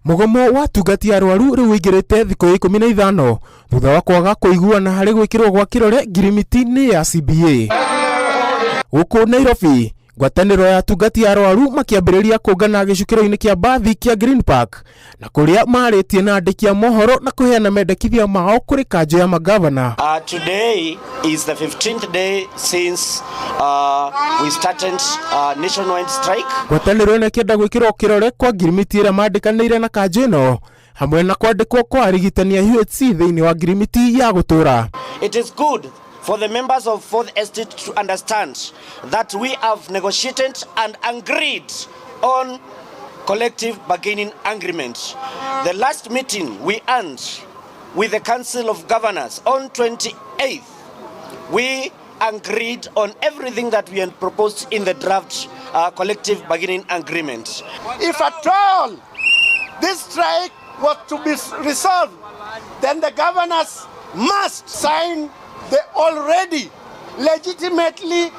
Mugomo wa tungati arwaru riu wingirite thikũ 15 thutha wa kwaga kuiguana hari gwikirwo gwa kirore ngirimiti-ini ya CBA. Guku Nairobi, ngwatanĩro ya tungati arwaru makiambĩrĩria kũngana gĩcukĩro-inĩ kĩa mbathi kĩa Green Park na kũrĩa marĩtie na andĩki a mohoro na kũheana mendekithia mao kũrĩ kanjũ ya magavana. Today is the 15th day since we started nationwide strike. Ngwatanĩro ĩno ĩkĩenda gwĩkĩrwo kĩrore kwa ngirimiti ĩrĩa mandĩkanĩire na kanjũ ĩno hamwe na kwandĩkwo kwa arigitani a UHC thĩinĩ wa ngirimiti ya gũtũra. It is good for the members of Fourth Estate to understand that we have negotiated and agreed on collective bargaining agreement. The last meeting we had with the Council of Governors on 28th, we agreed on everything that we had proposed in the draft collective bargaining agreement. If at all this strike was to be resolved, then the governors must sign the already legitimately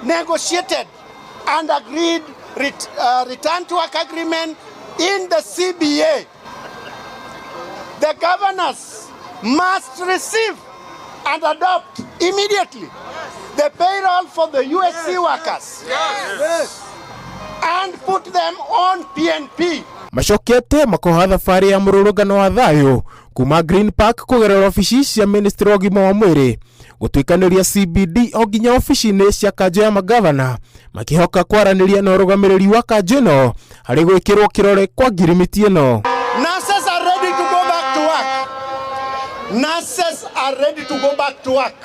negotiated and agreed return to work agreement in the CBA. The governors must receive and adopt immediately the payroll for the USC workers and put them on PNP. Macokete makoha thabarĩ ya mũrũrũngano wa thayũ kuma Green Park kũgerera ofici cia ministry wa ũgima wa mwĩrĩ gũtuĩkanĩria CBD o nginya ofici-inĩ cia kanjũ ya magavana makĩhoka kwaranĩria na ũrũgamĩrĩri wa kanjũ ĩno harĩ gwĩkĩrwo kĩrore kwa ngirimiti ĩno. Nurses are ready to go back to work. Nurses are ready to go back to work,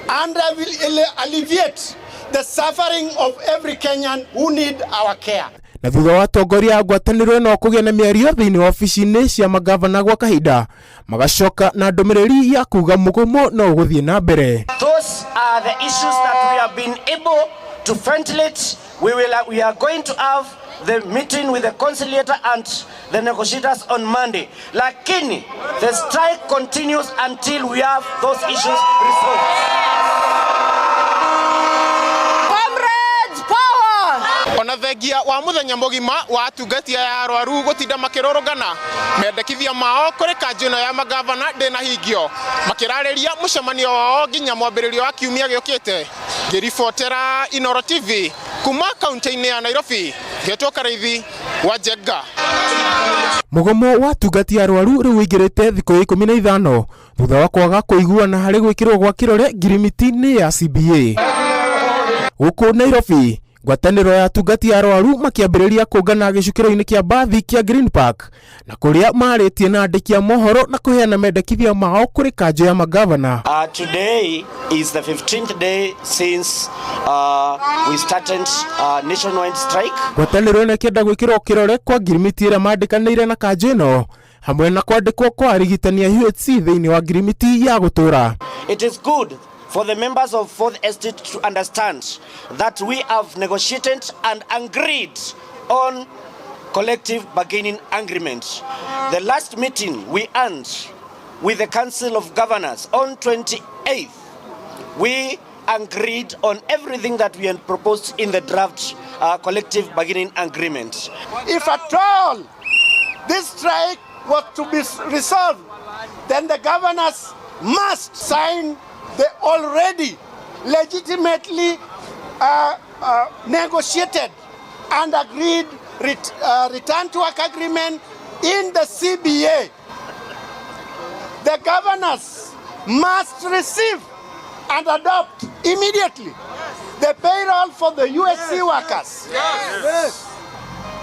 and I will alleviate the suffering of every Kenyan who need our care. Na thutha wa atongoria a ngwatanĩro ĩno kũgĩa na mĩario thĩinĩ wa ofici-inĩ cia magavana gwa kahinda magacoka na ndũmĩrĩri ya kuga mũgomo no gũthiĩ na mbere. Those are the issues that we have been able to ventilate. We are going to have the meeting with the conciliator and the negotiators on Monday. Lakini the strike continues until we have those issues resolved. Ona thengia wa muthenya mugima wa atungatia ya arwaru gutinda makirorogana mendekithia mao kuri kanjũ ĩno ya magavana ndĩna hingio makirarĩria mũcemanio wao nginya mwambĩrĩrio wa kiumia gĩũkĩte. Ngĩribotera Inooro TV kuma kaunti-inĩ ya Nairobi, ngetwo Karaithi wa Njenga. Mugomo wa tungati arwaru riu wingirite thikũ 15 thutha wa kwaga kuiguana harĩ gwĩkĩrwo gwa kĩrore ngirimiti-ini ya CBA. Guku Nairobi, ngwatanĩro ya tungati arwaru makiambĩrĩria kũngana gĩcukĩro-inĩ kĩa mbathi kĩa Green Park na kũrĩa marĩtie na andĩki a mohoro na kũheana mendekithia mao kũrĩ kanjũ ya magavana. Today is the 15th day since we started nationwide strike. Ngwatanĩro ĩno ĩkĩenda gwĩkĩrwo kĩrore kwa ngirimiti ĩrĩa mandĩkanĩire na kanjũ ĩno hamwe na kwandĩkwo kwa arigitani a UHC thĩinĩ wa ngirimiti ya gũtũra. It is good for the members of Fourth Estate to understand that we have negotiated and agreed on collective bargaining agreement. The last meeting we had with the Council of Governors on 28th, we agreed on everything that we had proposed in the draft collective bargaining agreement. If at all this strike was to be resolved, then the governors must sign the already legitimately negotiated and agreed return to work agreement in the CBA. The governors must receive and adopt immediately the payroll for the USC workers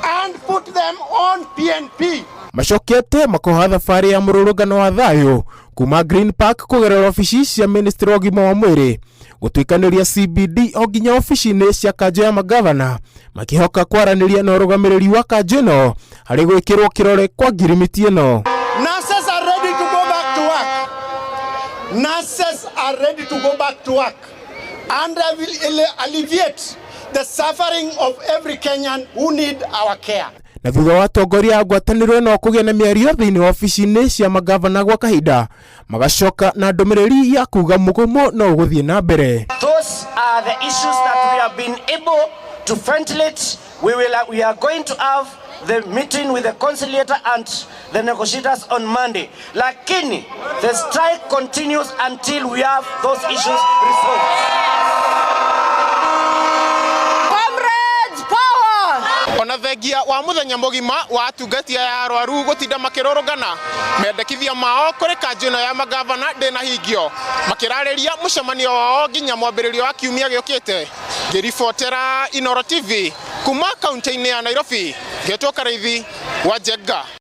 and put them on PNP. Macokete makoha thabarĩ ya mũrũrũngano wa thayũ kuma Green Park kũgerera ofici cia ministry wa ũgima wa mwĩrĩ gũtuĩkanĩria CBD o nginya ofici-inĩ cia kanjũ ya magavana makĩhoka kwaranĩria na ũrũgamĩrĩri wa kanjũ ĩno harĩ gwĩkĩrwo kĩrore kwa ngirimiti ĩno. Nurses are ready to go back to work. Nurses are ready to go back to work, and I will alleviate the suffering of every Kenyan who need our care. Na thutha wa atongoria a ngwatanĩro ĩno kũgĩa na mĩario thĩinĩ wa ofici-inĩ cia magavana gwa kahinda magacoka na ndũmĩrĩri ya kuga mũgomo no gũthiĩ na mbere. Those are the issues that we have been able to ventilate. we are going to have the meeting with the conciliator and the negotiators on Monday. Lakini, the strike continues until we have those issues resolved. Ona thengia wa muthenya mugima wa atungatia ya arwaru gutinda makirorogana mendekithia mao kuri kanjino ya magavana ndina hingio makirariria mucemanio wao nginya mwambiririo wa kiumia giukite. Ngiribotera Inooro TV kuma kaunti-ini ya Nairobi, ngetwo Karaithi wa Njenga.